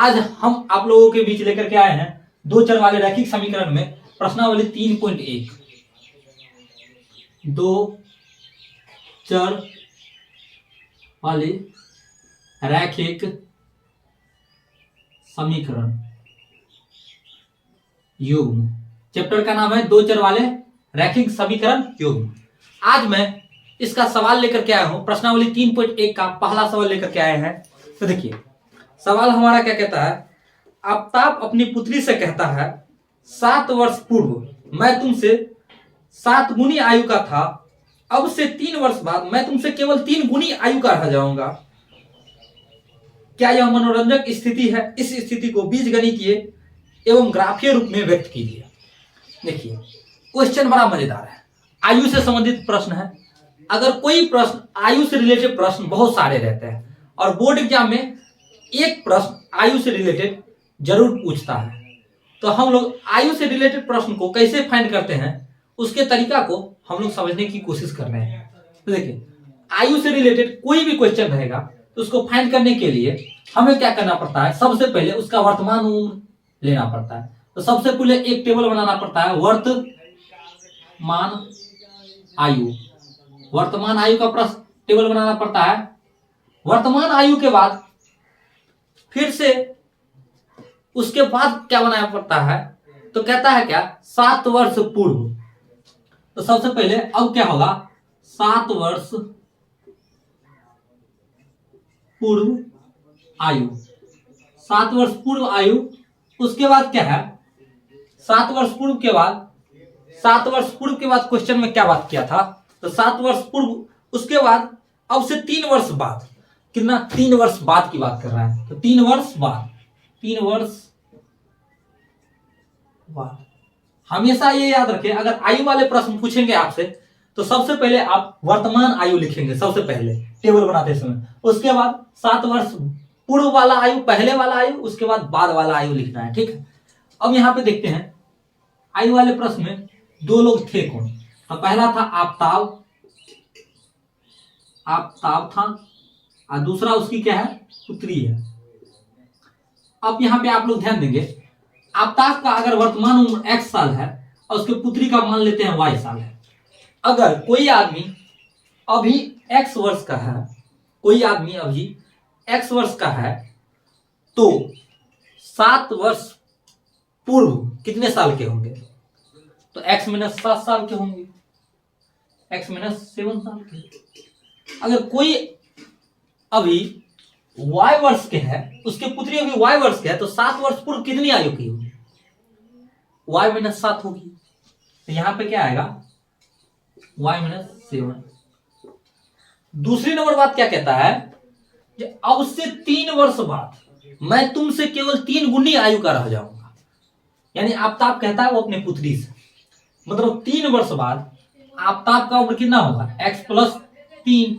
आज हम आप लोगों के बीच लेकर के आए हैं दो चर वाले रैखिक समीकरण में प्रश्नावली 3.1। दो चर वाले रैखिक समीकरण युग्म। चैप्टर का नाम है दो चर वाले रैखिक समीकरण युग्म। आज मैं इसका सवाल लेकर के आया हूं, प्रश्नावली 3.1 का पहला सवाल लेकर के आए हैं। तो देखिए सवाल हमारा क्या कहता है। आफ्ताब अपनी पुत्री से कहता है 7 वर्ष पूर्व मैं तुमसे 7 गुनी आयु का था, अब से 3 वर्ष बाद मैं तुमसे केवल 3 गुनी आयु का रह जाऊंगा। क्या यह मनोरंजक स्थिति है? इस स्थिति को बीजगणितीय एवं ग्राफीय रूप में व्यक्त कीजिए। देखिए क्वेश्चन बड़ा मजेदार है, आयु से संबंधित प्रश्न है। अगर कोई प्रश्न आयु से रिलेटेड प्रश्न बहुत सारे रहते हैं और बोर्ड एग्जाम में एक प्रश्न आयु से रिलेटेड जरूर पूछता है, तो हम लोग आयु से रिलेटेड प्रश्न को कैसे फाइंड करते हैं उसके तरीका को हम लोग समझने की कोशिश कर रहे हैं। तो देखिए आयु से रिलेटेड कोई भी क्वेश्चन रहेगा तो उसको फाइंड करने के लिए हमें क्या करना पड़ता है, सबसे पहले उसका वर्तमान उम्र लेना पड़ता है। तो सबसे पहले एक टेबल बनाना पड़ता है वर्तमान आयु। वर्तमान आयु का प्रश्न टेबल बनाना पड़ता है। वर्तमान आयु के बाद फिर से उसके बाद क्या बनाना पड़ता है, तो कहता है क्या 7 वर्ष पूर्व। तो सबसे पहले अब क्या होगा 7 वर्ष पूर्व आयु, 7 वर्ष पूर्व आयु। उसके बाद क्या है 7 वर्ष पूर्व के बाद, 7 वर्ष पूर्व के बाद क्वेश्चन में क्या बात किया था, तो 7 वर्ष पूर्व। उसके बाद अब से 3 वर्ष बाद, कितना 3 वर्ष बाद की बात कर रहा है, तो 3 वर्ष बाद, 3 वर्ष बाद। हमेशा ये याद रखें, अगर आयु वाले प्रश्न पूछेंगे आपसे तो सबसे पहले आप वर्तमान आयु लिखेंगे सबसे पहले टेबल बनाते समय। उसके बाद 7 वर्ष पूर्व वाला आयु, पहले वाला आयु, उसके बाद वाला आयु लिखना है। ठीक है। अब यहां पे देखते हैं आयु वाले प्रश्न में 2 लोग थे कौन। तो पहला था आफ्ताब, आफ्ताब था, और दूसरा उसकी क्या है पुत्री है। अब यहां पे आप लोग ध्यान देंगे, आफ्ताब का अगर वर्तमान उम्र x साल है और उसके पुत्री का मान लेते हैं y साल है। अगर कोई आदमी अभी x वर्ष का है, कोई आदमी अभी x वर्ष का है, तो 7 वर्ष पूर्व कितने साल के होंगे, तो x - 7 साल के होंगे, x - 7 साल के। अगर कोई अभी y वर्ष के है, उसके पुत्री अभी y वर्ष के है, तो 7 वर्ष पूर्व कितनी आयु की होगी, y - 7 होगी। तो यहां पे क्या आएगा y - 7। दूसरी नंबर बात क्या कहता है, कि अब से 3 वर्ष बाद मैं तुमसे केवल 3 गुनी आयु का रह जाऊंगा। यानी आफ्ताब कहता है वो अपने पुत्री से, मतलब 3 वर्ष बाद आफ्ताब का उम्र कितना होगा x + 3,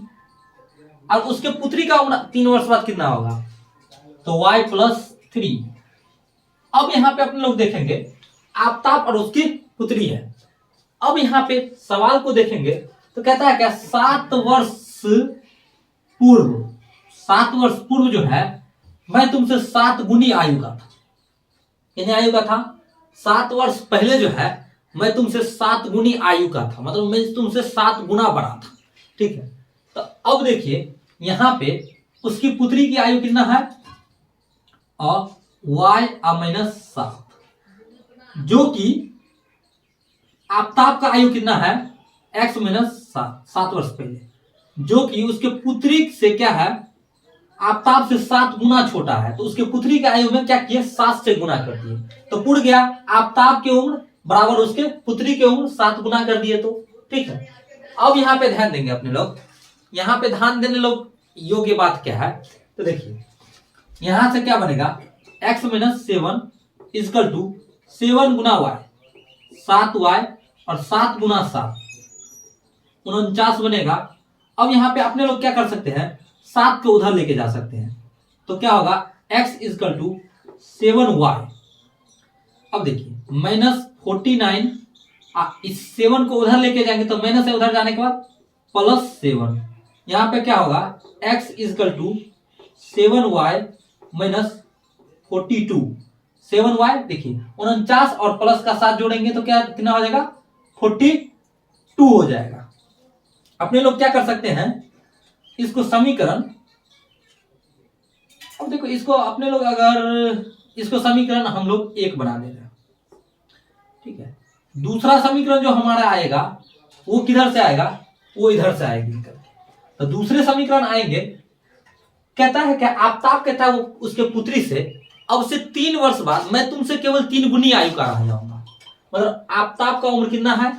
और उसके पुत्री का उम्र 3 वर्ष बाद कितना होगा, तो y + 3। अब यहां पे अपने लोग देखेंगे आफ्ताब और उसकी पुत्री है। अब यहां पे सवाल को देखेंगे तो कहता है क्या 7 वर्ष पूर्व, 7 वर्ष पूर्व जो है मैं तुमसे 7 गुनी आयु का था। यानी आयु का था 7 वर्ष पहले जो है मैं तुमसे 7 गुनी आयु का था, मतलब मैं तुमसे 7 गुना बड़ा था। ठीक है। तो अब देखिए यहां पे उसकी पुत्री की आयु कितना है, y - 7, जो कि आफ्ताब का आयु कितना है x - 7, 7 वर्ष पहले, जो कि उसके पुत्री से क्या है आफ्ताब से 7 गुना छोटा है। तो उसके पुत्री के आयु में क्या किए 7 से गुना कर दिए, तो पुर गया आफ्ताब की उम्र बराबर उसके पुत्री की उम्र 7 गुना कर दिए। तो ठीक है। अब यहां पे ध्यान देंगे अपने लोग, यहां पे ध्यान देने लोग योग्य बात क्या है, तो देखिए यहां से क्या बनेगा x - 7 = 7 गुना y, 7y, और 7 गुना 7 49 बनेगा। अब यहां पे अपने लोग क्या कर सकते हैं 7 को उधर लेके जा सकते हैं, तो क्या होगा x = 7y। अब देखिए -49, इस 7 को उधर लेके जाएंगे तो माइनस है, उधर जाने के बाद +7। यहां पे क्या होगा x = 7y - 42, 7y देखिए 49 और प्लस का 7 जोड़ेंगे तो क्या कितना हो जाएगा 42 हो जाएगा। अपने लोग क्या कर सकते हैं, इसको समीकरण, अब देखो इसको अपने लोग अगर इसको समीकरण हम लोग 1 बना दे रहे हैं, ठीक है। दूसरा समीकरण जो हमारा आएगा वो किधर से आएगा, वो इधर से आएगी करके। तो दूसरे समीकरण आएंगे, कहता है क्या आफताब कहता है वो उसके पुत्री से, अब से 3 वर्ष बाद मैं तुमसे केवल 3 गुनी आयु का रह जाऊंगा। मतलब आफताब का उम्र कितना है,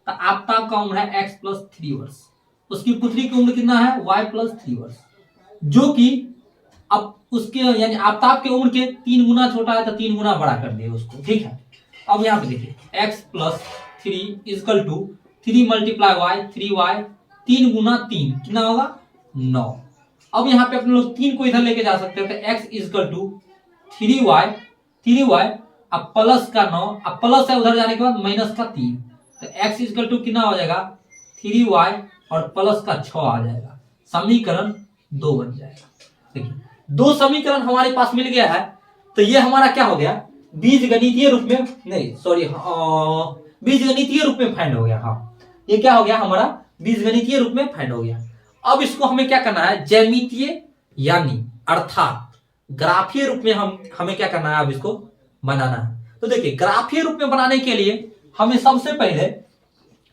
तो आफताब का उम्र है x + 3 वर्ष, उसकी पुत्री की उम्र कितना है y + 3 वर्ष, जो कि अब उसके यानी आफताब के उम्र के 3 गुना छोटा है तो 3 गुना बड़ा कर दिए उसको, ठीक है। अब यहाँ पे देखिए x + 3 = 3 × y 3y, 3 गुना 3 कितना होगा 9। अब यहाँ पे अपने लोग 3 को इधर लेके जा सकते हैं, तो x = 3y अब प्लस का 9, अब प्लस है उधर जाने के बाद माइनस का 3, तो x = कितना हो जाएगा 3y और प्लस का 6 आ जाएगा, समीकरण 2 बन जाएगा। देखिए 2 समीकरण हमारे पास मिल गया है, तो ये हमारा क्या हो गया बीजगणितीय रूप में, नहीं सॉरी बीजगणितीय रूप में फाइंड हो गया। हाँ ये क्या हो गया हमारा बीजगणितीय रूप में फाइंड हो गया। अब इसको हमें क्या करना है ज्यामितीय यानी अर्थात ग्राफीय रूप में हमें क्या करना है, अब इसको बनाना है। तो देखिए ग्राफीय रूप में बनाने के लिए हमें सबसे पहले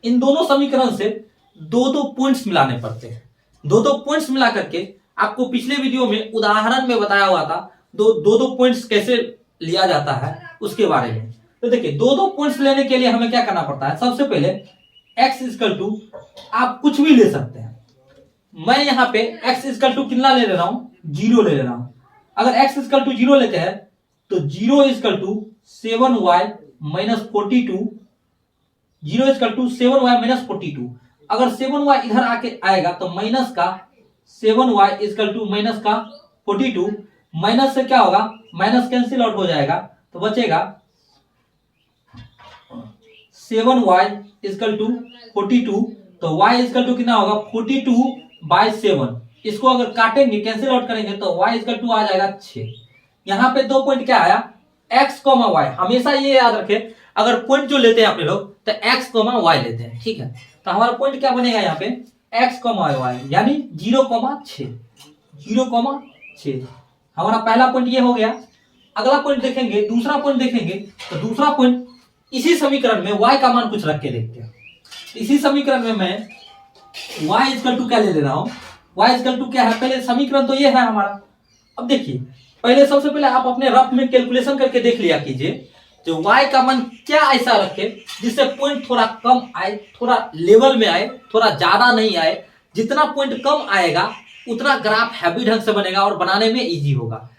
इन दोनों समीकरण से 2-2 पॉइंट्स मिलाने पड़ते हैं। 2-2 पॉइंट्स मिला करके आपको पिछले वीडियो में उदाहरण में बताया हुआ था 2-2 पॉइंट्स कैसे लिया जाता है उसके बारे में। तो देखिए 2-2 पॉइंट्स लेने के लिए हमें क्या करना पड़ता है, सबसे पहले x = आप कुछ भी ले सकते हैं। मैं यहाँ पे x = कितना ले रहा हूं 0 ले रहा हूं। अगर x = 0 लेते हैं तो 0 = 7y - 42, 0 = 7y - 42। अगर 7y इधर आके आएगा तो माइनस का 7y = माइनस का 42, माइनस से क्या होगा माइनस कैंसिल आउट हो जाएगा तो बचेगा 7y = 42, तो y = कितना होगा 42/7। इसको अगर काटेंगे कैंसिल आउट करेंगे तो y = आ जाएगा 6। यहाँ पे 2 पॉइंट क्या आया x, y। हमेशा ये याद रखें अगर पॉइंट जो लेते हैं अपने लोग तो x, y लेते हैं, ठीक है। तो हमारा पॉइंट क्या बनेगा यहाँ पे x, y यानी 0,6, 0,6 हमारा पहला पॉइंट ये हो गया। अगला पॉइंट देखेंगे, दूसरा पॉइंट देखेंगे, तो दूसरा पॉइंट इसी समीकरण में y का मान कुछ रख के देखते हैं। इसी समीकरण में मैं y = क्या ले रहा हूं, y = क्या है, पहले समीकरण तो ये है हमारा। अब देखिए पहले सबसे पहले आप अपने रफ में कैलकुलेशन करके देख लिया कीजिए, जो y का मान क्या ऐसा रखे जिससे पॉइंट थोड़ा कम आए, थोड़ा लेवल में आए, थोड़ा ज्यादा नहीं आए। जितना पॉइंट कम आएगा उतना ग्राफ हैवी ढंग से बनेगा और बनाने में इजी होगा।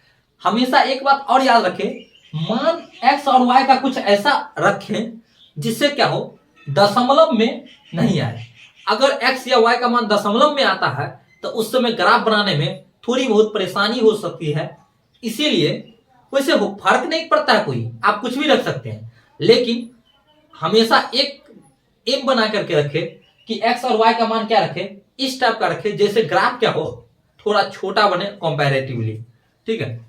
हमेशा एक बात और याद रखें, मान x और y का कुछ ऐसा रखें जिससे क्या हो दशमलव में नहीं आए। अगर x या y का मान दशमलव में आता है तो उस समय ग्राफ बनाने में थोड़ी बहुत परेशानी हो सकती है। इसीलिए वैसे हो फर्क नहीं पड़ता है, कोई आप कुछ भी रख सकते हैं, लेकिन हमेशा एक एम बना करके रखे कि x और y का मान क्या रखे, इस टाइप का रखे जैसे ग्राफ क्या हो थोड़ा छोटा बने कंपैरेटिवली, ठीक है।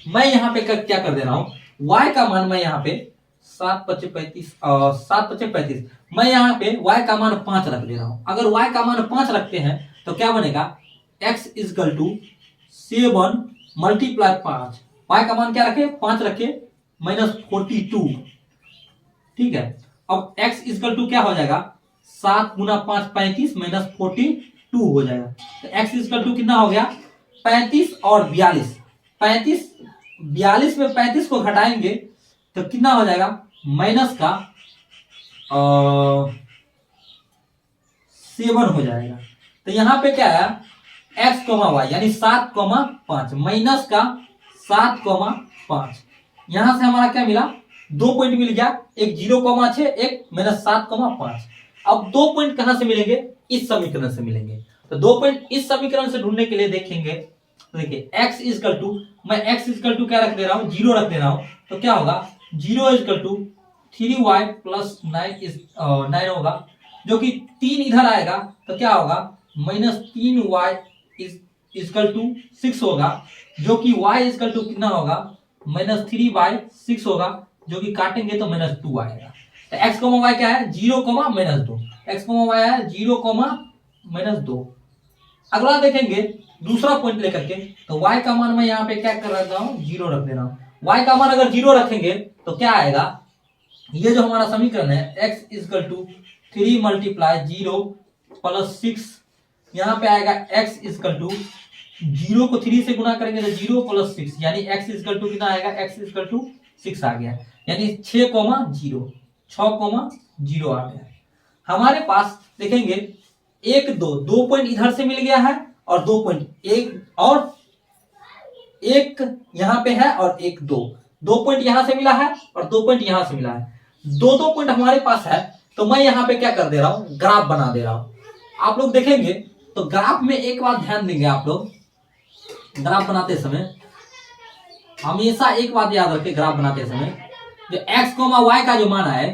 मैं यहाँ पे क्या कर दे रहा हूं, y का मान मैं यहाँ पे 7×5 मैं यहाँ पे y का मान 5 रख दे रहा हूं। अगर y का मान 5 रखते हैं तो क्या बनेगा x = 7 × 5, y का मान क्या रखे 5 रखे -42, ठीक है। अब x = क्या हो जाएगा 7 × 5 35 -42 हो जाएगा। तो x = कितना हो गया 35 और 42, 42 में 35 को घटाएंगे तो कितना हो जाएगा माइनस का 7 हो जाएगा। तो यहां पे क्या है x, y यानी 7,5 माइनस का 7,5। यहां से हमारा क्या मिला 2 पॉइंट मिल गया, एक 0,6 एक -7,5। अब 2 पॉइंट कहां से मिलेंगे, इस समीकरण से मिलेंगे। तो 2 पॉइंट इस समीकरण से ढूंढने के लिए देखेंगे, तो देखिए x = मैं x = क्या रख दे रहा हूं 0 रख दे रहा हूं, तो क्या होगा 0 = 3y + 9 होगा, जो कि 3 इधर आएगा तो क्या होगा -3y इजकल टू 6 होगा, जो कि y इजकल टू कितना होगा -3/6 होगा, जो कि काटेंगे तो -2 आएगा। तो x कोमा y क्या है 0 कोमा -2, x कोमा y है 0 कोमा -2। अगला देखेंगे दूसरा पॉइंट लेकर के, तो y का मान मैं यहाँ पे क्या कर रहा हूँ 0 रख दे रहा हूँ। y का मान अगर 0 रखेंगे तो क्या आएगा, ये जो हमारा समीकरण है x इजकल टू 3 × 0 + 6, यहाँ पे आएगा x इजकल टू 0 को 3 से गुना करेंगे तो 0 + 6, यानी x इजकल टू कितना आएगा, x इजकल टू 6 आ गया, यानी 6,0 6,0 आ गया। हमारे पास देखेंगे 1 2 2 पॉइंट इधर से मिल गया है और 2 पॉइंट एक यहाँ पे है और 1 2 2 पॉइंट यहां से मिला है और 2 पॉइंट यहां से मिला है, 2 पॉइंट हमारे पास है। तो मैं यहाँ पे क्या कर दे रहा हूं, ग्राफ बना दे रहा हूं। आप लोग देखेंगे तो ग्राफ में एक बात ध्यान देंगे, आप लोग ग्राफ बनाते समय हमेशा एक बात याद रखें, ग्राफ बनाते समय जो x, y का जो मान है,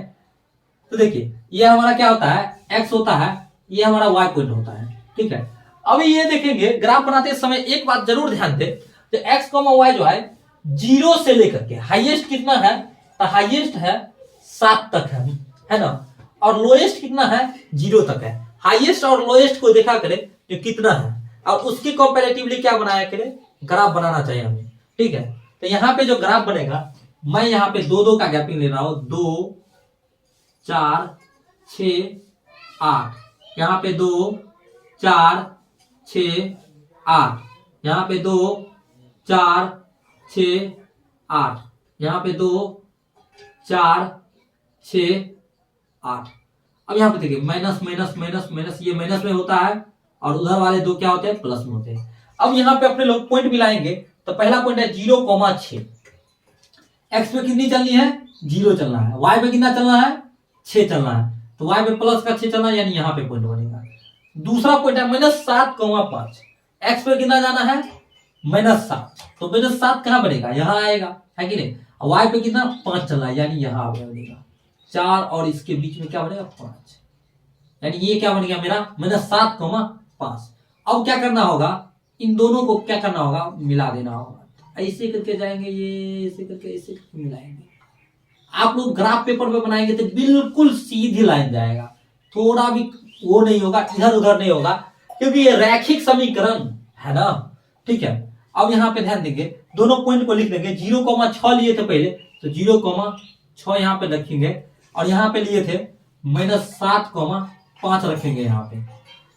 तो देखिए ये हमारा क्या होता है x होता है, ये हमारा y पॉइंट होता है, ठीक है। अभी ये देखेंगे ग्राफ बनाते समय एक बात जरूर ध्यान दे, तो x, y जो है 0 से लेकर के हाईएस्ट कितना है, तो हाईएस्ट है 7 तक है ना, और लोएस्ट कितना है 0 तक है। हाईएस्ट और लोएस्ट को देखा करें जो कितना है, और उसके कंपैरेटिवली क्या बनाया करें, ग्राफ बनाना चाहिए हमें, ठीक है। तो यहाँ पे जो ग्राफ बनेगा, मैं यहाँ पे 2 2 का गैपिंग ले रहा हूं, 2 4 6 8, यहाँ पे 2 4 6 8, यहाँ पे 2 4 6 8, यहाँ पे 2 4 6 8। अब यहाँ पे देखिए माइनस माइनस माइनस माइनस, ये माइनस में होता है और उधर वाले 2 क्या होते हैं, प्लस में होते हैं। अब यहाँ पे अपने लोग पॉइंट मिलाएंगे, तो पहला पॉइंट है 0,6, एक्स पे कितनी चलनी है 0 चलना है, वाई पे कितना चलना है 6 चलना है, तो वाई पे प्लस का 6 चलना है, यानी यहाँ पे पॉइंट बनेगा। दूसरा पॉइंट है -7,5, एक्स पे कितना जाना है -7, तो -7 कहां बनेगा, यहाँ आएगा, है कि नहीं। वाई पे कितना 5 चलना है, यानी यहाँ बनेगा 4 और इसके बीच में क्या बनेगा 5, यानी ये क्या बन गया मेरा -7,5। अब क्या करना होगा, इन दोनों को क्या करना होगा, मिला देना होगा, ऐसे करके जाएंगे, ये ऐसे करके मिलाएंगे। आप लोग ग्राफ पेपर पे बनाएंगे तो बिल्कुल सीधी लाइन जाएगा, थोड़ा भी वो नहीं होगा, इधर उधर नहीं होगा, क्योंकि ये रैखिक समीकरण है ना, ठीक है। अब यहाँ पे ध्यान देंगे, दोनों पॉइंट को लिख देंगे, 0,6 लिए थे पहले, तो 0,6 यहाँ पे रखेंगे, और यहाँ पे लिए थे -7,5 रखेंगे यहाँ पे।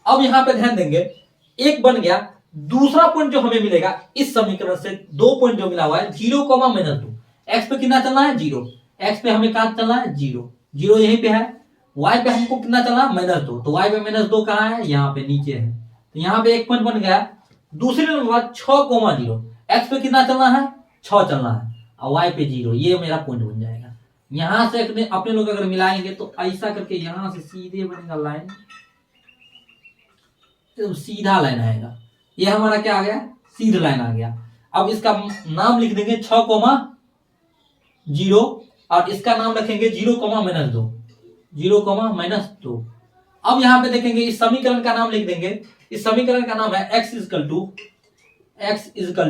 अब यहाँ पे ध्यान देंगे, एक बन गया। दूसरा पॉइंट जो हमें मिलेगा इस समीकरण से, 2 पॉइंट जो मिला हुआ है 0, -2, एक्स पे कितना चलना है 0, एक्स पे हमें कहां चलना है 0, 0 यहीं पे है। वाई पे हमको कितना चलना है -2, तो वाई पे -2 कहां है, यहाँ पे नीचे है, तो यहाँ पे एक पॉइंट बन गया। दूसरे नंबर बाद 6,0, एक्स पे कितना चलना है 6 चलना है, और वाई पे 0, ये मेरा पॉइंट बन जाएगा। यहां से अपने लोग अगर मिलाएंगे तो ऐसा करके यहां से सीधे बनेगा लाइन, तो सीधा लाइन आएगा, ये हमारा क्या आ गया, सीधा लाइन आ गया। अब इसका नाम लिख देंगे 6,0 और इसका नाम रखेंगे 0, -2, 0, -2। अब यहां पे देखेंगे इस समीकरण का नाम लिख देंगे, इस समीकरण का नाम है x इजकल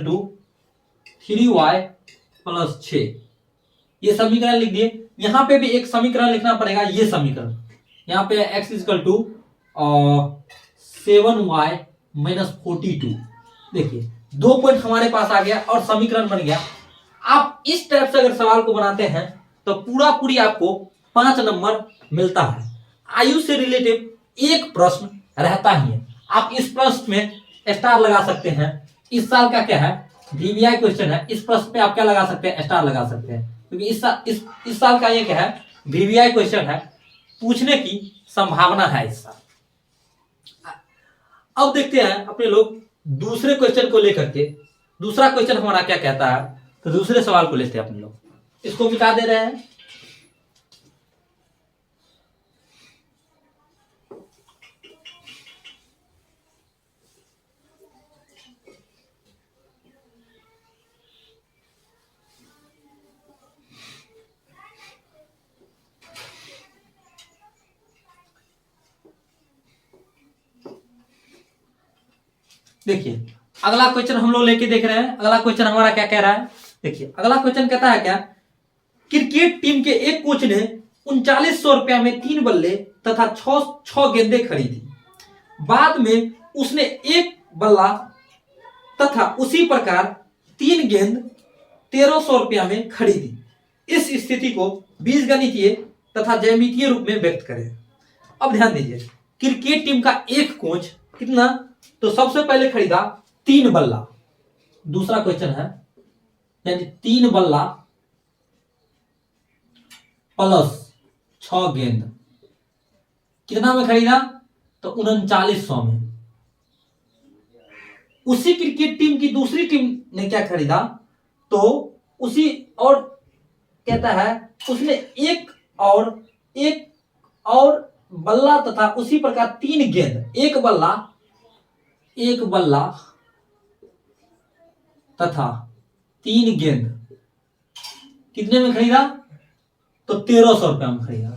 टू 3y + 6, ये समीकरण लिख दिए। यहां पे भी एक समीकरण लिखना पड़ेगा, ये समीकरण यहां पे x इजकल टू 7y - 42। देखिए 2 पॉइंट हमारे पास आ गया और समीकरण बन गया। आप इस टाइप से अगर सवाल को बनाते हैं तो पूरी आपको 5 नंबर मिलता है। आयु से रिलेटेड एक प्रश्न रहता ही है, आप इस प्रश्न में स्टार लगा सकते हैं। इस साल का क्या है वीवीआई क्वेश्चन है, इस प्रश्न पे आप क्या लगा सकते हैं, स्टार लगा सकते हैं, क्योंकि इस साल का ये क्या है वीवीआई क्वेश्चन है, पूछने की संभावना है इस साल। अब देखते हैं अपने लोग दूसरे क्वेश्चन को लेकर के, दूसरा क्वेश्चन हमारा क्या कहता है, तो दूसरे सवाल को लेते हैं अपने लोग, इसको मिटा दे रहे हैं। देखिए अगला क्वेश्चन हम लोग लेके देख रहे हैं। अगला क्वेश्चन हमारा क्या कह रहा है, देखिए अगला क्वेश्चन कहता है क्या, क्रिकेट टीम के एक कोच ने 3900 रुपया में 3 बल्ले तथा 6 गेंदें खरीदी। बाद में उसने एक बल्ला तथा उसी प्रकार 3 गेंद 1300 रुपया में खरीदी। इस स्थिति को बीजगणितीय तथा ज्यामितीय रूप में व्यक्त करें। अब ध्यान दीजिए, क्रिकेट टीम का एक कोच कितना, तो सबसे पहले खरीदा 3 बल्ला। दूसरा क्वेश्चन है यानी 3 बल्ला प्लस 6 गेंद कितना में खरीदा, तो 3900 में। उसी क्रिकेट टीम की दूसरी टीम ने क्या खरीदा, तो उसी और कहता है उसने एक और बल्ला तथा उसी प्रकार 3 गेंद, एक बल्ला तथा 3 गेंद कितने में खरीदा, तो 1300 रुपया में खरीदा।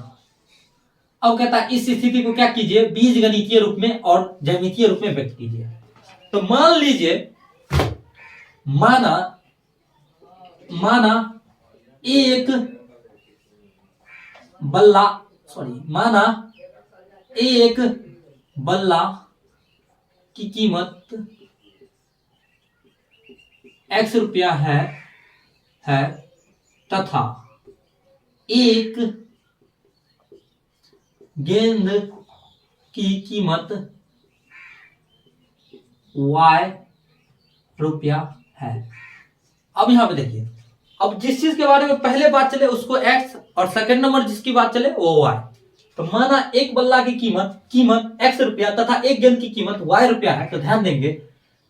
अब कहता है इस स्थिति को क्या कीजिए, बीजगणितीय रूप में और ज्यामितीय रूप में व्यक्त कीजिए। तो मान लीजिए, माना एक बल्ला की कीमत x रुपया है तथा एक गेंद की कीमत y रुपया है। अब यहां पे देखिए, अब जिस चीज के बारे में पहले बात चले उसको x और सेकंड नंबर जिसकी बात चले वो y। तो माना एक बल्ला की कीमत x रुपया तथा एक गेंद की कीमत y रुपया है। तो ध्यान देंगे,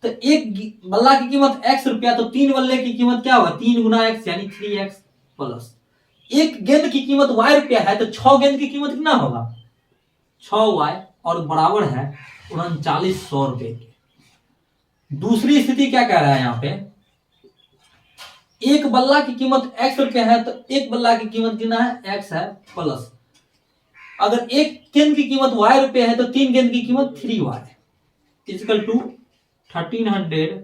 तो एक बल्ला की कीमत x रुपया, तो 3 बल्ले की कीमत क्या होगा, 3 गुना x यानी 3x प्लस एक गेंद की कीमत y रुपया है, तो 6 गेंद की कीमत कितना होगा, 6y और बराबर है 3900 रुपए की। दूसरी स्थिति क्या कह रहा है यहाँ पे, एक बल्ला की कीमत x रुपया है, तो एक बल्ला की कीमत कितना है, x है प्लस अगर एक गेंद की कीमत y रुपया है, तो 3 गेंद की कीमत 3y इक्वल टू 1300।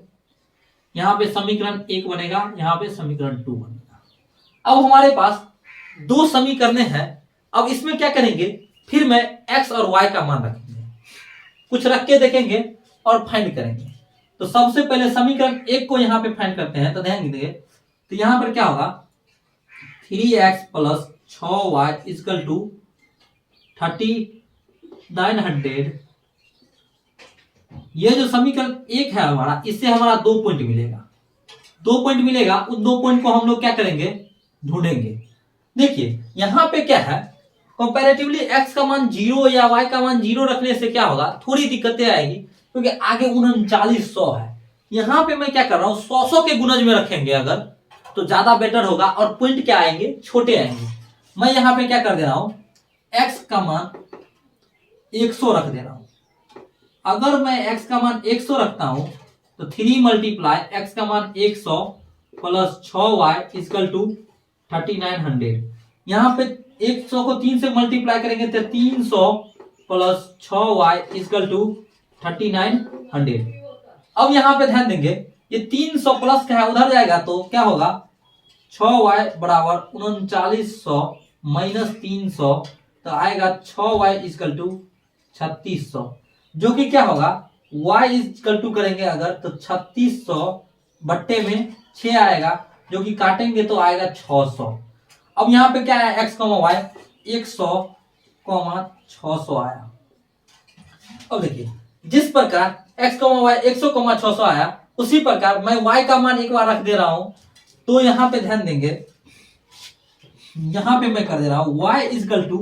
यहां पे समीकरण 1 बनेगा, यहां पे समीकरण 2 बनेगा। अब हमारे पास 2 समीकरण हैं। अब इसमें क्या करेंगे, फिर मैं x और y का मान रखेंगे, कुछ रख के देखेंगे और फाइंड करेंगे। तो सबसे पहले समीकरण 1 को यहां पे फाइंड करते हैं। तो ध्यान दीजिए, तो यहां पर क्या होगा, 3x plus 6y equal to 3900। ये जो समीकरण 1 है हमारा, इससे हमारा 2 पॉइंट मिलेगा। 2 पॉइंट मिलेगा, उन 2 पॉइंट को हम लोग क्या करेंगे, ढूंढेंगे। देखिए यहां पे क्या है, कंपैरेटिवली x का मान 0 या y का मान 0 रखने से क्या होगा, थोड़ी दिक्कतें आएगी, क्योंकि आगे 3900 है। यहां पे मैं क्या कर रहा हूं, 100 के गुणज में रखेंगे अगर, तो ज्यादा बेटर होगा और पॉइंट क्या आएंगे, छोटे आएंगे। मैं यहां पे क्या कर दे रहा हूं, x का मान 100 रख दे रहा हूं। अगर मैं x का मान 100 रखता हूं, तो 3 मल्टीप्लाई x का मान 100 प्लस 6y इक्वल टू 3900। यहां पे 100 को 3 से मल्टीप्लाई करेंगे तो 300 प्लस 6y इक्वल टू 3900। अब यहां पे ध्यान देंगे, ये 300 प्लस का है उधर जाएगा, तो क्या होगा, 6y बराबर 3900 माइनस 300, तो आएगा 6y इक्वल टू 3600, जो कि क्या होगा, y इक्वल टू करेंगे अगर, तो 3600 बट्टे में 6 आएगा, जो कि काटेंगे तो आएगा 600। अब यहाँ पे क्या है, x, y 100, 600 आया। अब देखिए, जिस प्रकार x, y 100, 600 आया, उसी प्रकार मैं y का मान एक बार रख दे रहा हूं। तो यहाँ पे ध्यान देंगे, यहाँ पे मैं कर दे रहा हूं y इक्वल टू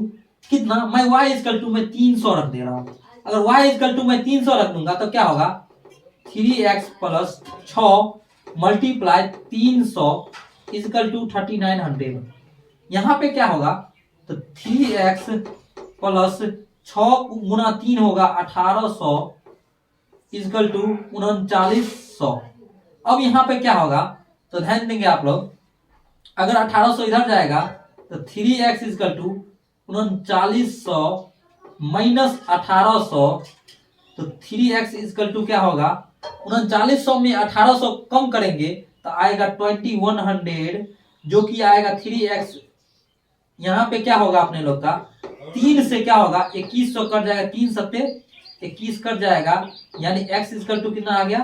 कितना, मैं y इक्वल टू मैं 300 रख दे रहा हूं। अगर y इक्वल टू मैं 300 रख दूंगा तो क्या होगा, 3x plus 6 multiply 300 equal to 3900। यहाँ पे क्या होगा, तो 3x प्लस 6 गुना 3 होगा 1800 इक्वल टू 3900। अब यहाँ पे क्या होगा, तो ध्यान देंगे आप लोग, अगर 1800 इधर जाएगा तो 3x इक्वल टू 3900 माइनस 1800, तो 3x इक्वल टू क्या होगा, 3900 में 1800 कम करेंगे तो आएगा 2100, जो कि आएगा 3x। यहाँ पे क्या होगा अपने लोग का, 3 से क्या होगा, 2100 कट जाएगा, 3 सत्ते 21 कट जाएगा, यानी x इक्वल टू कितना आ गया,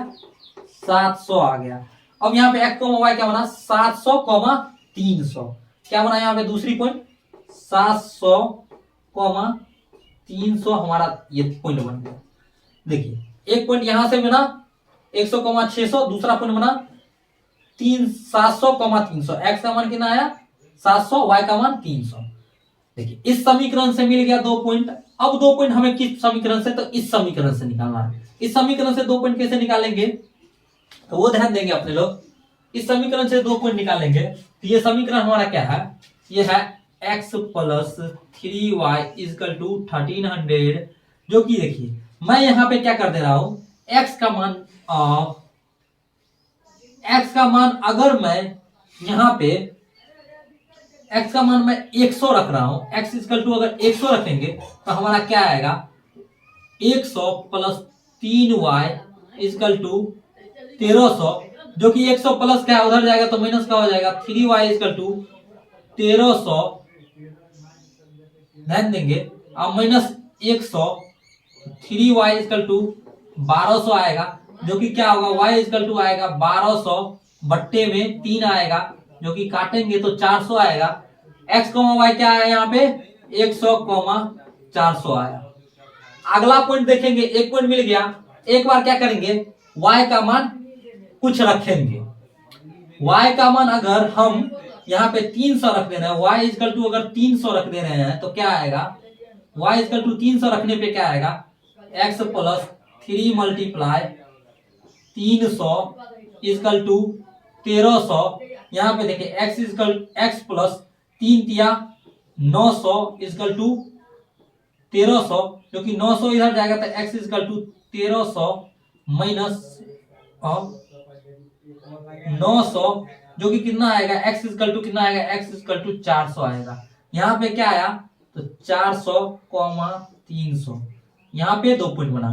700 आ गया। अब यहाँ पे x वाई क्या बना, 700 300 क्या बना यहाँ पे दूसरी पॉइंट, 700 300 हमारा ये पॉइंट बन गया। देखिए एक पॉइंट यहां से बना 100 600, दूसरा पॉइंट बना 700 300। x का मान कितना आया 700, y का मान 300। देखिए इस समीकरण से मिल गया 2 पॉइंट। अब 2 पॉइंट हमें किस समीकरण से, तो इस समीकरण से निकालना है। इस समीकरण से 2 पॉइंट कैसे निकालेंगे, तो वो ध्यान देंगे अपने लोग। इस समीकरण से 2 पॉइंट निकालेंगे तो ये समीकरण हमारा क्या है, ये है x plus 3y is equal to 1300, जो कि देखिए मैं यहां पे क्या कर दे रहा हूं, x का मान अगर मैं यहां पे x का मान मैं 100 रख रहा हूं, x इजकल टू अगर 100 रखेंगे तो हमारा क्या आएगा, 100 प्लस 3y इजकल टू 1300, जो कि 100 प्लस क्या उधर जाएगा तो माइनस का हो जाएगा, 3y इजकल टू 1300, ध्यान देंगे। अब माइनस 100, 3y इजकल टू 1200 आएगा, जो कि क्या होगा, y इजकल टू आएगा 1200 बट्टे में 3 आएगा, जो कि काटेंगे तो 400 आएगा। x y क्या आया यहाँ पे, 100 400 आया। अगला पॉइंट देखेंगे, एक पॉइंट मिल गया, एक बार क्या करेंगे, y का मान कुछ रखेंगे। y का मान अगर हम यहाँ पे 300 रख दे रहे हैं, y इजकल टू अगर 300 रख दे रहे हैं तो क्या आएगा, y इजकल टू 300 रखने पे क्या आएगा, x plus 3 multiply 300 equal to 1300। यहाँ पे देखिए x इजकल x प्लस 3 तिया 900 इजकल टू 1300, जो कि 900 इधर जाएगा तो x इजकल टू 1300 माइनस 900, जो कि कितना आएगा, x इजकल टू कितना आएगा, x इजकल टू 400 आएगा। यहाँ पे क्या आया, तो 400 300। यहाँ पे 2 पॉइंट बना,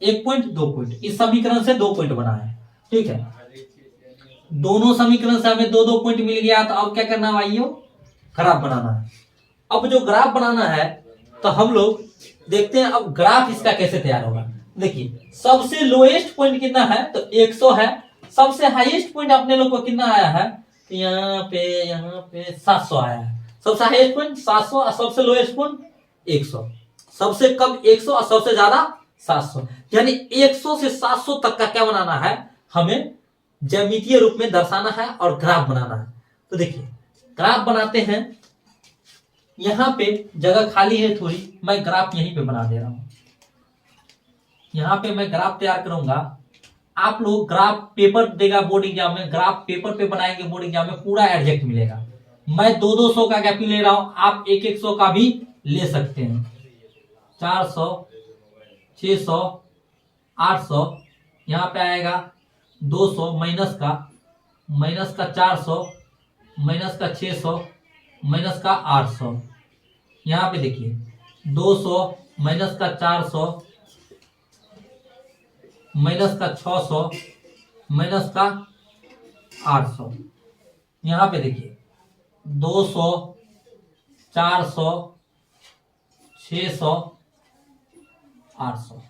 1 पॉइंट 2 पॉइंट, इस समीकरण से 2 पॉइंट बना है। ठीक है, दोनों समीकरण से हमें 2 पॉइंट मिल गया, तो अब क्या करना है भाइयों, ग्राफ बनाना है। अब जो ग्राफ बनाना है तो हम लोग देखते हैं अब ग्राफ इसका कैसे तैयार होगा। देखिए सबसे लोएस्ट पॉइंट कितना है, तो 100 है। सबसे हाईएस्ट पॉइंट अपने लोग को कितना आया है, तो यहाँ पे 700 आया है। सबसे हाईएस्ट पॉइंट 700 और सबसे लोएस्ट पॉइंट 100। सबसे कम 100 और सबसे ज्यादा 700, यानी 100 से 700 तक का क्या बनाना है, हमें ज्यामितीय रूप में दर्शाना है और ग्राफ बनाना है। तो देखिए ग्राफ बनाते हैं, यहां पे जगह खाली है थोड़ी, मैं ग्राफ यहीं पे बना दे रहा हूं। यहां पे मैं ग्राफ तैयार करूंगा, आप लोग ग्राफ पेपर देगा बोर्ड एग्जाम में, ग्राफ पेपर पे बनाएंगे बोर्ड एग्जाम में, पूरा एडजेक्ट मिलेगा। मैं 200 का गैप ले रहा हूं, आप 100 का भी ले सकते हैं। 400 600 800, यहाँ पे आएगा 200 माइनस का 400 माइनस का 600 माइनस का 800। यहाँ पे देखिए 200 माइनस का 400 माइनस का 600 माइनस का 800। यहाँ पे देखिए 200 400 600 800।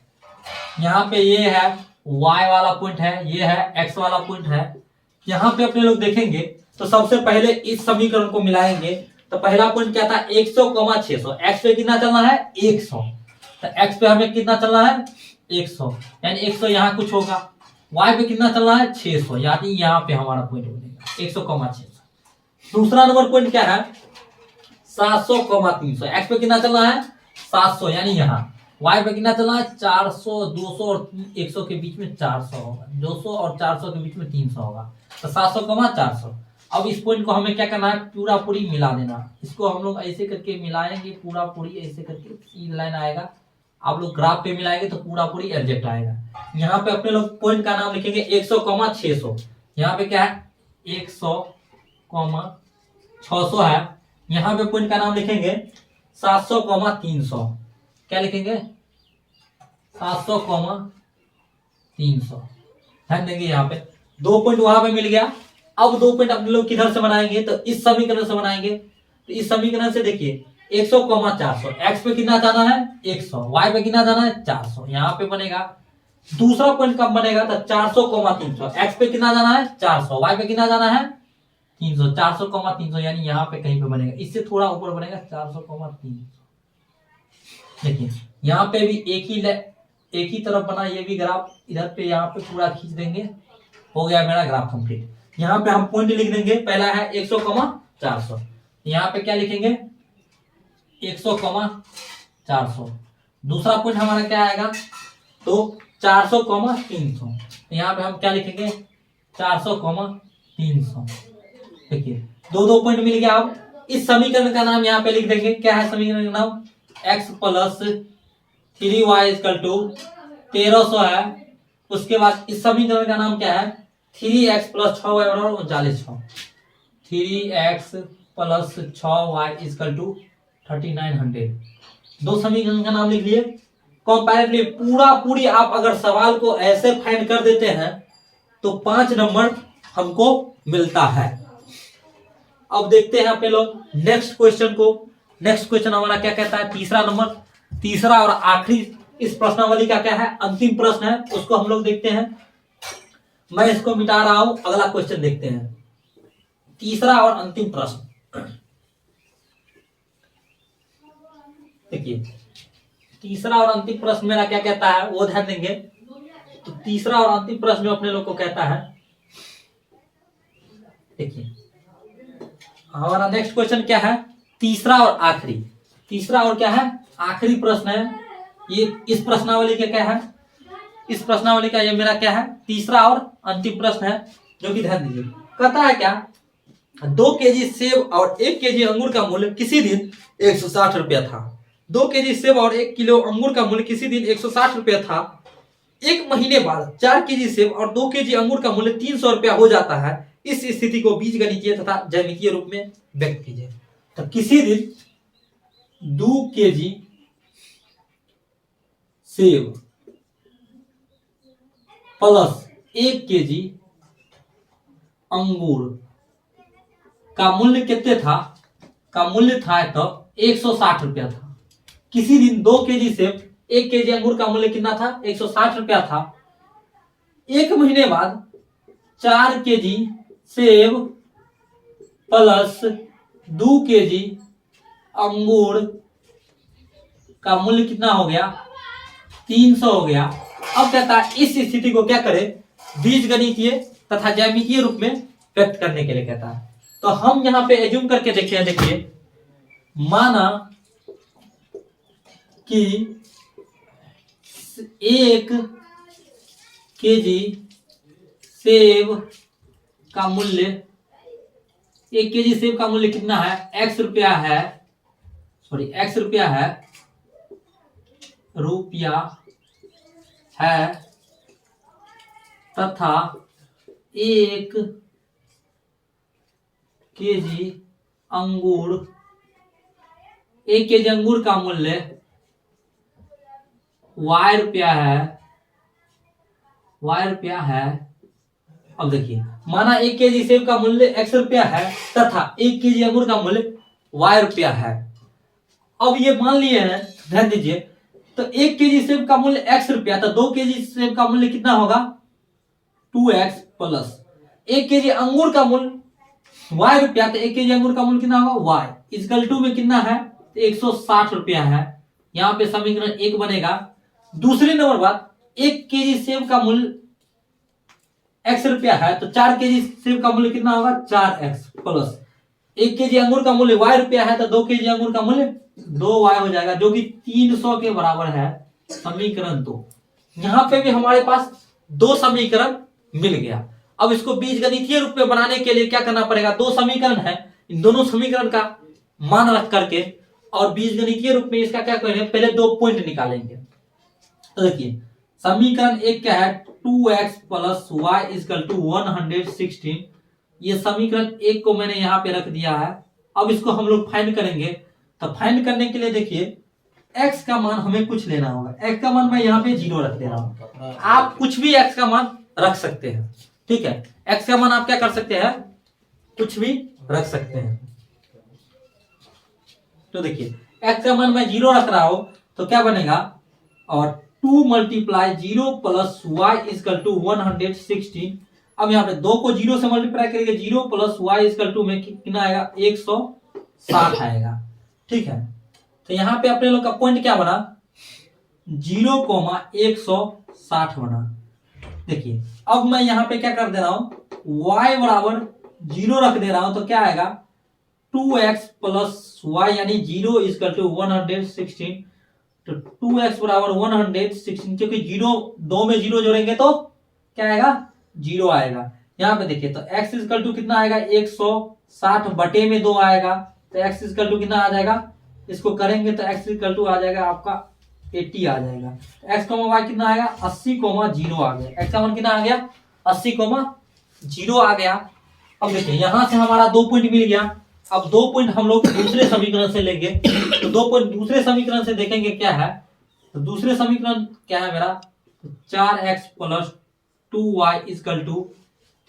यहाँ पे ये है y वाला पॉइंट है, ये है x वाला पॉइंट है। यहाँ पे अपने लोग देखेंगे तो सबसे पहले इस समीकरण को मिलाएंगे। तो पहला पॉइंट क्या था, 100 600। x पे कितना चलना है, 100। तो x पे हमें कितना चलना है, 100, यानी 100 यहाँ कुछ होगा। y पे कितना चलना है, 600, यानी यहाँ पे हमारा पॉइंट बनेगा 100 600। दूसरा नंबर पॉइंट क्या है, 700 300। x पे कितना चलना है, 700, यानी यहाँ। y पे कितना चलना है, 400, 200 और 100 के बीच में 400 होगा, 200 और 400 के बीच में 300 होगा। तो 700 400। अब इस पॉइंट को हमें क्या करना है, पूरा पूरी मिला देना। इसको हम लोग ऐसे करके मिलाएंगे, पूरा पूरी ऐसे करके सीधी लाइन आएगा। आप लोग ग्राफ पे मिलाएंगे तो पूरा पूरी एडजेक्ट आएगा। यहाँ पे अपने लोग पॉइंट का नाम लिखेंगे 100 600। यहाँ पे क्या है, 100 600 है। यहाँ पे पॉइंट का नाम लिखेंगे 700 300। क्या लिखेंगे, 700 300। ध्यान देंगे यहाँ पे 2 पॉइंट वहां पे मिल गया। अब 2 पॉइंट अपने लोग किधर से बनाएंगे, तो इस समीकरण से बनाएंगे। तो इस समीकरण से देखिए 100, 400, एक्स पे कितना जाना है 100, वाई पे कितना जाना है 400, यहाँ पे बनेगा। दूसरा पॉइंट कब बनेगा, तो 400, 300, एक्स पे कितना जाना है 400, वाई पे कितना जाना है 300, 400, 300 यानी यहाँ पे कहीं पे बनेगा, इससे थोड़ा ऊपर बनेगा 400, 300। देखिए यहाँ पे भी एक ही तरफ बना ये भी ग्राफ, इधर पे यहाँ पे पूरा खींच देंगे, हो गया मेरा ग्राफ कंप्लीट। यहाँ पे हम पॉइंट लिख देंगे, पहला है 100, 400, यहाँ पे क्या लिखेंगे 100, 400। दूसरा पॉइंट हमारा क्या आएगा, तो 400, 300, यहाँ पे हम क्या लिखेंगे 400, 300। देखिए 2 पॉइंट मिल गया। अब इस समीकरण का नाम यहाँ पे लिख देंगे, क्या है समीकरण का नाम, x plus 3y equal to 1300 है। उसके बाद इस समीकरण का नाम क्या है, 3x प्लस 6y बराबर 49, 3x plus 6y equal to 3900। 2 समीकरण का नाम लिख लिए। कंपैरेटिवली पूरी आप अगर सवाल को ऐसे फाइंड कर देते हैं तो 5 नंबर हमको मिलता है। अब देखते हैं अपने लोग नेक्स्ट क्वेश्चन को। नेक्स्ट क्वेश्चन हमारा क्या कहता है, तीसरा और आखिरी इस प्रश्नावली का क्या है, अंतिम प्रश्न है, उसको हम लोग देखते हैं। मैं इसको मिटा रहा हूं, अगला क्वेश्चन देखते हैं। तीसरा और अंतिम प्रश्न देखिए, तीसरा और अंतिम प्रश्न मेरा क्या कहता है वो ध्यान देंगे। तो तीसरा और अंतिम प्रश्न जो अपने लोग को कहता है, देखिए हमारा नेक्स्ट क्वेश्चन क्या है, तीसरा और क्या है, आखिरी प्रश्न है ये। इस प्रश्नावली का क्या है, इस प्रश्नावली का ये मेरा क्या है, तीसरा और अंतिम प्रश्न है, जो कि ध्यान दीजिए। कहता है क्या, 2 केजी सेब और 1 केजी अंगूर का मूल्य किसी दिन 160 रुपया था। 2 केजी सेब और 1 किलो अंगूर का मूल्य किसी दिन 160 रुपया था। 1 महीने बाद 4 केजी सेब और 2 केजी अंगूर का मूल्य 300 रुपया हो जाता है। इस स्थिति को बीजगणितीय तथा ज्यामितीय रूप में व्यक्त कीजिए। तो किसी दिन 2 केजी सेब प्लस 1 केजी अंगूर का मूल्य कितने था, का मूल्य था तो 160 रुपया था। किसी दिन 2 केजी सेब 1 केजी अंगूर का मूल्य कितना था 160 रुपया था। 1 महीने बाद 4 केजी सेब प्लस 2 केजी अंगूर का मूल्य कितना हो गया 300 हो गया। अब कहता है इस स्थिति को क्या करें, बीजगणितीय तथा ज्यामितीय रूप में व्यक्त करने के लिए कहता है। तो हम यहां पे एज्यूम करके देखते हैं। देखिए माना कि 1 केजी सेब का मूल्य, 1 केजी सेब का मूल्य कितना है x रुपया है, x रुपया है तथा 1 केजी अंगूर, 1 केजी अंगूर का मूल्य y रुपया है। अब देखिए माना 1 केजी सेब का मूल्य x रुपया है तथा 1 केजी अंगूर का मूल्य y रुपया है। अब ये मान लिए हैं, ध्यान दीजिए, तो 1 केजी सेब का मूल्य x रुपया, तो 2 केजी सेब का मूल्य कितना होगा 2x प्लस 1 केजी अंगूर का मूल्य y रुपया, तो 1 केजी अंगूर का मूल्य कितना होगा y इक्वल टू में कितना है 160 रुपया है। यहाँ पे समीकरण 1 बनेगा। दूसरी नंबर बात, 1 केजी सेब का मूल्य x रुपया है, तो 4 केजी सेब का मूल्य कितना होगा 4x प्लस 1 केजी अंगूर का मूल्य y रुपया है, तो 2 केजी अंगूर का मूल्य 2y हो जाएगा, जो कि 300 के बराबर है। समीकरण 2। यहाँ पे भी हमारे पास 2 समीकरण मिल गया। अब इसको बीजगणितीय रूप में बनाने के लिए क्या करना पड़ेगा, 2 समीकरण है, इन दोनों समीकरण का मान रख करके और बीजगणितीय रूप में इसका क्या करेंगे, पहले 2 पॉइंट निकालेंगे। तो देखिए समीकरण 1 क्या है, 2x plus y equal to 116। ये समीकरण 1 को मैंने यहाँ पे रख दिया है। अब इसको हम लोग फाइंड करेंगे। तो फाइंड करने के लिए देखिए x का मान हमें कुछ लेना होगा। x का मान मैं यहाँ पे 0 रख दे रहा हूँ। आप कुछ भी x का मान रख सकते हैं। ठीक है, x का मान आप क्या कर सकते हैं, कुछ भी रख सकते हैं। तो देखिए x का मान मैं 0 रख रहा हूं तो क्या बनेगा, और 2 multiply 0 plus Y equal to 116। अब यहाँ पे 2 को 0 से मल्टीप्लाई करेंगे, 0 प्लस वाई इजकल टू में कितना आएगा, 160 आएगा। ठीक है, तो यहाँ पे अपने लोग का पॉइंट क्या बना, 0,160 बना। देखिए अब मैं यहाँ पे क्या कर दे रहा हूं, y बराबर 0 रख दे रहा हूं तो क्या आएगा, 2x प्लस वाई यानी 0 इजकल टू 116। तो 2x बराबर 116, क्योंकि 0 2 में 0 जोड़ेंगे तो क्या आएगा, 0 आएगा। यहाँ पे देखिए तो x इजकल टू कितना आएगा, 160 बटे में 2 आएगा, तो x इजकल टू कितना आ जाएगा, इसको करेंगे तो x इजकल टू आ जाएगा आपका 80 आ जाएगा। x वाई कितना आएगा, 80,0 आ गया। x का मान कितना आ गया, 80,0 आ गया। अब देखिए यहां से हमारा 2 पॉइंट मिल गया। अब 2 पॉइंट हम लोग दूसरे समीकरण से लेंगे, तो 2 पॉइंट दूसरे समीकरण से देखेंगे क्या है। तो दूसरे समीकरण क्या है मेरा, 4x plus 2y is equal to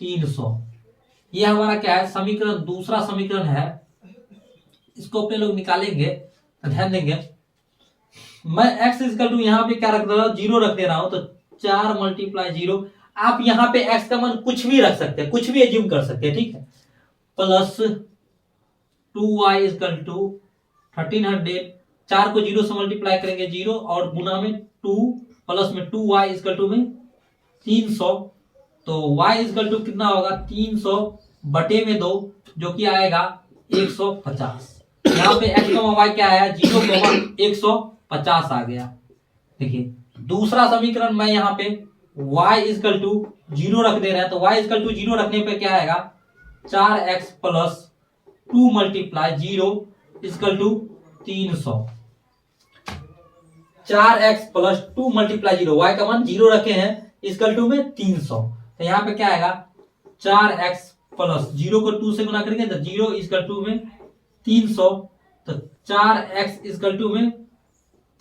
300। ये हमारा क्या है, समीकरण दूसरा समीकरण है। इसको अपने लोग निकालेंगे तो ध्यान देंगे, मैं x इजकल टू यहाँ पे क्या रख दे रहा हूँ, 0 रख दे रहा हूं, तो 4 मल्टीप्लाई 0। आप यहाँ पे x का मान कुछ भी रख सकते हैं, कुछ भी एज्यूम कर सकते हैं। ठीक है, प्लस 2y इजकल टू 1300। 4 को 0 से मल्टीप्लाई करेंगे 0, और गुना में 2 प्लस में 2y इजकल टू में 300। तो y इजकल टू कितना होगा, 300 बटे में 2, जो कि आएगा 150। यहाँ पे x y क्या आया, 0,150 आ गया। देखिए दूसरा समीकरण मैं यहाँ पे y इजकल टू 0 रख दे रहे हैं, तो y इजकल टू 0 रखने पे क्या आएगा, 4x plus 2 multiply 0 equal to 300। 4x plus 2 multiply 0, y का मान 0 रखे हैं, इजकल टू में 300। तो यहाँ पे क्या आएगा, 4x प्लस 0 को 2 से गुना करेंगे तो 0 इजकल टू में 300। तो 4x इजकल टू में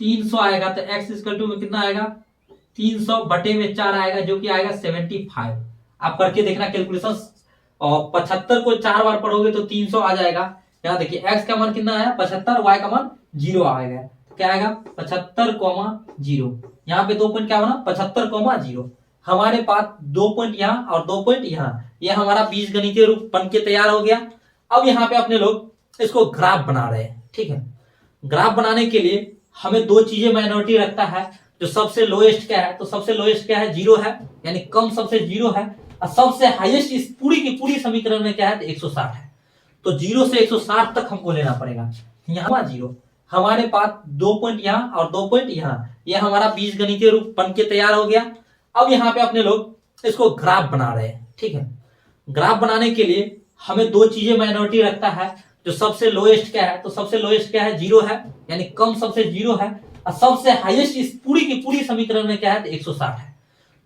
300 आएगा, तो x इजकल टू में कितना आएगा, 300 बटे में 4 आएगा, जो कि आएगा 75। आप करके देखना कैलकुलेशन, और 75 को 4 बार पढ़ोगे तो 300 आ जाएगा। यहाँ देखिए x का मान कितना आया, 75, y का मान 0 आएगा। क्या आएगा, 75,0। यहाँ पे 2 पॉइंट क्या बना, 75,0। हमारे पास 2 पॉइंट यहाँ और 2 पॉइंट यहाँ, ये हमारा बीजगणितीय रूप बन के तैयार हो गया। अब यहाँ पे अपने लोग इसको ग्राफ बना रहे हैं। ठीक है, ग्राफ बनाने के लिए हमें 2 चीजें माइनॉरिटी रखता है। जो सबसे लोएस्ट क्या है, तो सबसे लोएस्ट क्या है, 0 है, यानी कम सबसे 0 है, और सबसे हाईएस्ट इस पूरी की पूरी समीकरण में क्या है, तो 160 है। तो 0 से 160 तक हमको लेना पड़ेगा। यहाँ 0, हमारे पास 2 पॉइंट यहाँ और 2 पॉइंट यहाँ, ये हमारा बीजगणितीय रूप बन के तैयार हो गया। अब यहाँ पे अपने लोग इसको ग्राफ बना रहे हैं। ठीक है, ग्राफ बनाने के लिए हमें 2 चीजें माइनॉरिटी रखता है। जो सबसे लोएस्ट क्या है, तो सबसे लोएस्ट क्या है, 0 है, यानी कम सबसे 0 है, और सबसे हाईएस्ट इस पूरी की पूरी समीकरण में क्या है, तो 160 है।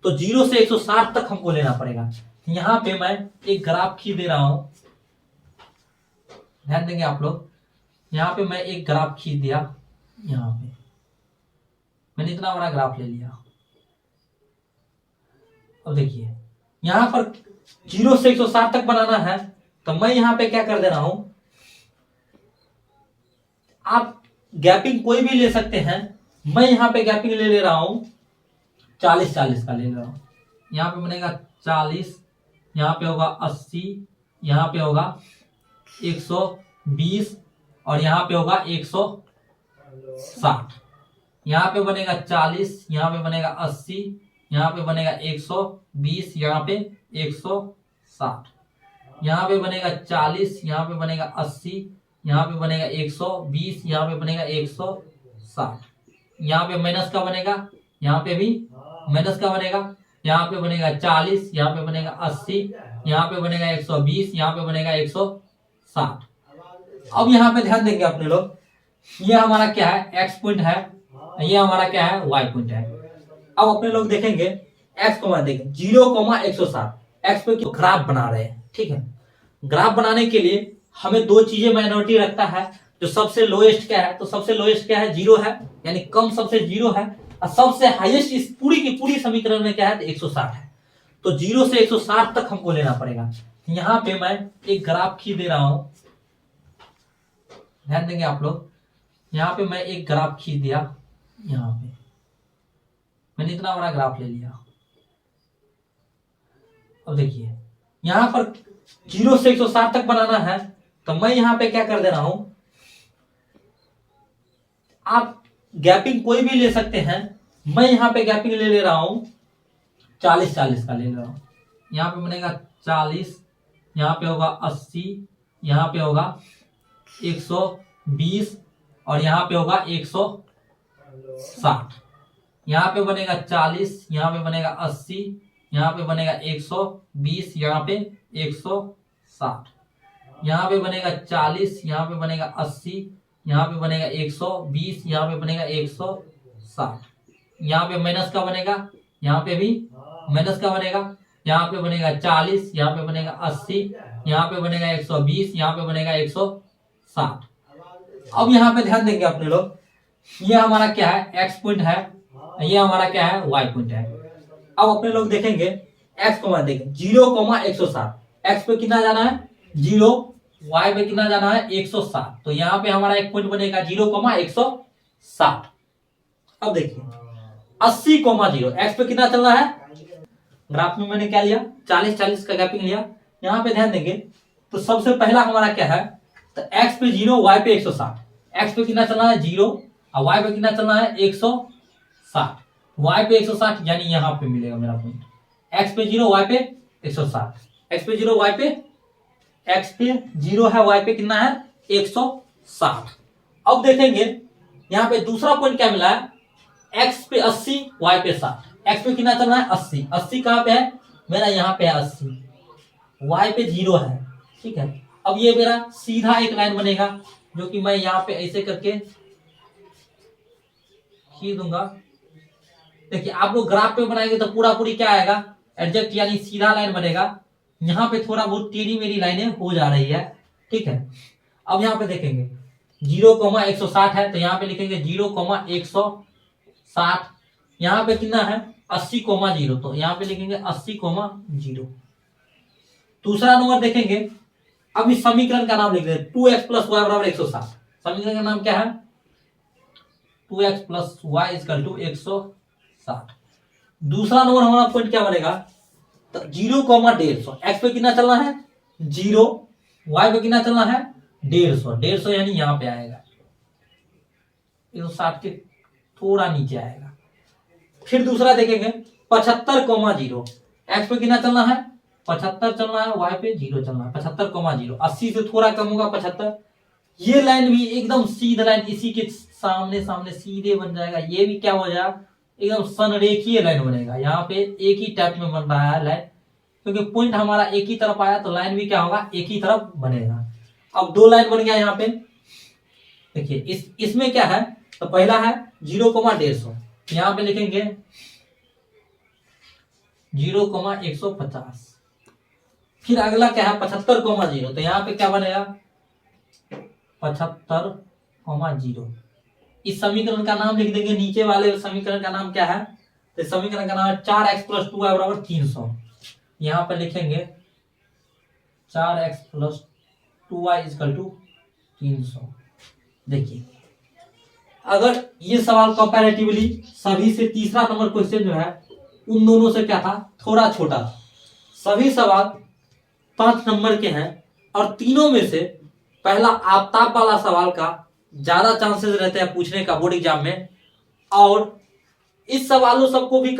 तो 0 से 160 तक हमको लेना पड़ेगा। यहाँ पे मैं एक ग्राफ खींच दे रहा हूं, ध्यान देंगे आप लोग। यहाँ पे मैं एक ग्राफ खींच दिया, यहाँ पे मैंने इतना बड़ा ग्राफ ले लिया। अब देखिए यहाँ पर 0 से 160 तक बनाना है, तो मैं यहाँ पे क्या कर दे रहा हूं, आप गैपिंग कोई भी ले सकते हैं। मैं यहाँ पे गैपिंग ले रहा हूं 40-40 का ले रहा हूं। यहाँ पे बनेगा 40, यहाँ पे होगा 80, यहाँ पे होगा 120, और यहाँ पे होगा 160। यहाँ पे बनेगा 40, यहाँ पे बनेगा 80, यहाँ पे बनेगा 120, यहाँ पे 160, यहाँ पे बनेगा 40, यहाँ पे बनेगा 80, यहाँ पे बनेगा 120, यहाँ पे बनेगा 160। यहाँ पे माइनस का बनेगा, यहाँ पे भी माइनस का बनेगा, यहाँ पे बनेगा 40, यहाँ पे बनेगा 80, यहाँ पे बनेगा 120, यहाँ पे बनेगा 160। अब यहाँ पे ध्यान देंगे अपने लोग, ये हमारा क्या है, x पॉइंट है, ये हमारा क्या है, y पॉइंट है। अब अपने लोग देखेंगे x को मान देंगे 0,160, x पे ग्राफ बना रहे हैं। ठीक है, ग्राफ बनाने के लिए हमें 2 चीजें माइनॉरिटी रखता है। जो सबसे लोएस्ट क्या है, तो सबसे लोएस्ट क्या है, 0 है, यानी कम सबसे 0 है, और सबसे हाईएस्ट इस पूरी की पूरी समीकरण में क्या है, तो 160 है। तो 0 से 160 तक हमको लेना पड़ेगा। यहाँ पे मैं एक ग्राफ खींच दे रहा हूं, ध्यान देंगे आप लोग। यहाँ पे मैं एक ग्राफ खींच दिया, यहाँ पे मैंने इतना बड़ा ग्राफ ले लिया। अब देखिए यहाँ पर 0 से 160 तक बनाना है, तो मैं यहाँ पे क्या कर दे रहा हूं, आप गैपिंग कोई भी ले सकते हैं, मैं यहाँ पे गैपिंग ले रहा हूं 40-40 का ले रहा हूं। यहाँ पे बनेगा 40, यहाँ पे होगा 80, यहाँ पे होगा 120 और यहाँ पे होगा 160। यहाँ पे बनेगा 40, यहाँ पे बनेगा 80, यहाँ पे बनेगा 120, यहाँ पे 160, यहाँ पे बनेगा 40, यहाँ पे बनेगा 80, यहाँ पे बनेगा 120, यहाँ पे बनेगा 160, यहाँ पे माइनस का बनेगा, यहाँ पे भी माइनस का बनेगा, यहाँ पे बनेगा 40, यहाँ पे बनेगा 80, यहाँ पे बनेगा 120, यहाँ पे बनेगा 160। अब यहाँ पे ध्यान देंगे अपने लोग, ये हमारा क्या है, एक्स पॉइंट है, ये हमारा क्या है, वाई पॉइंट है। अब अपने लोग देखेंगे एक्स को मान देंगे 0,160, एक्स पे कितना जाना है 0, वाई पे कितना जाना है 160, तो यहाँ पे हमारा एक पॉइंट बनेगा 0,160। अब देखिए 80,0, एक्स पे कितना चलना है, ग्राफ में मैंने क्या लिया 40-40 का गैपिंग लिया। यहाँ पे ध्यान देंगे तो सबसे पहला हमारा क्या है, तो एक्स पे 0, वाई पे 160, एक्स पे कितना चलना है 0 और वाई पे कितना चलना है 160, वाई पे 160 यानी यहाँ पे मिलेगा मेरा पॉइंट, एक्स पे 0, वाई पे 160, एक्स पे 0, वाई पे, एक्स पे 0 है, वाई पे कितना है 160। अब देखेंगे यहाँ पे दूसरा पॉइंट क्या मिला है, एक्स पे 80, वाई पे 60, एक्स पे कितना चलना है 80, 80 कहाँ पे है मेरा, यहाँ पे है 80, वाई पे 0 है, ठीक है। अब ये मेरा सीधा एक लाइन बनेगा, जो कि मैं यहाँ पे ऐसे करके खींच दूंगा। देखिए आप लोग ग्राफ पे बनाएंगे तो पूरा पूरी क्या आएगा, एडजेक्ट यानी सीधा लाइन बनेगा। यहाँ पे थोड़ा बहुत टेढ़ी मेरी लाइनें हो जा रही है, ठीक है। अब यहाँ पे देखेंगे 0,160 है, तो यहाँ पे लिखेंगे 0,160, यहाँ पे कितना है 80,0, तो यहाँ पे लिखेंगे 80,0। दूसरा नंबर देखेंगे, अब इस समीकरण का नाम लिख दें 2x + y = 160। समीकरण का नाम क्या है, 2x + y = 160। दूसरा नंबर हमारा पॉइंट क्या बनेगा, तो 0,150, एक्स पे कितना चलना है 0, वाई पे कितना चलना है 150 यानी यहाँ पे आएगा 160 के थोड़ा नीचे आएगा। फिर दूसरा देखेंगे 75,0, एक्स पे कितना चलना है 75 चलना है, वाई पे 0 चलना है, 75,0, 80 से थोड़ा कम होगा 75। ये लाइन भी एकदम सीधा लाइन इसी के सामने सामने सीधे बन जाएगा, ये भी क्या हो जाएगा एकदम संरेखीय लाइन बनेगा। यहाँ पे एक ही टाइप में बन रहा है लाइन, क्योंकि पॉइंट हमारा एक ही तरफ आया तो लाइन भी क्या होगा एक ही तरफ बनेगा। अब दो लाइन बन गया यहाँ पे, देखिए इसमें क्या है, तो पहला है 0,150, यहाँ पे लिखेंगे 0,150। फिर अगला क्या है 75,0, तो यहाँ पे क्या बनेगा 75,0। इस समीकरण का नाम लिख देंगे, नीचे वाले समीकरण का नाम क्या है, तो समीकरण का नाम है 4x + 2y = 300। यहाँ पर लिखेंगे 4x + 2y = 300। देखिए अगर ये सवाल कंपैरेटिवली सभी से तीसरा नंबर क्वेश्चन जो है उन दोनों से क्या था, थोड़ा छोटा था। सभी सवाल 5 नंबर के हैं और तीनों में से पहला आफताब वाला सवाल का ज्यादा चांसेस रहते हैं पूछने का बोर्ड एग्जाम में, और इस सवालों सबको भी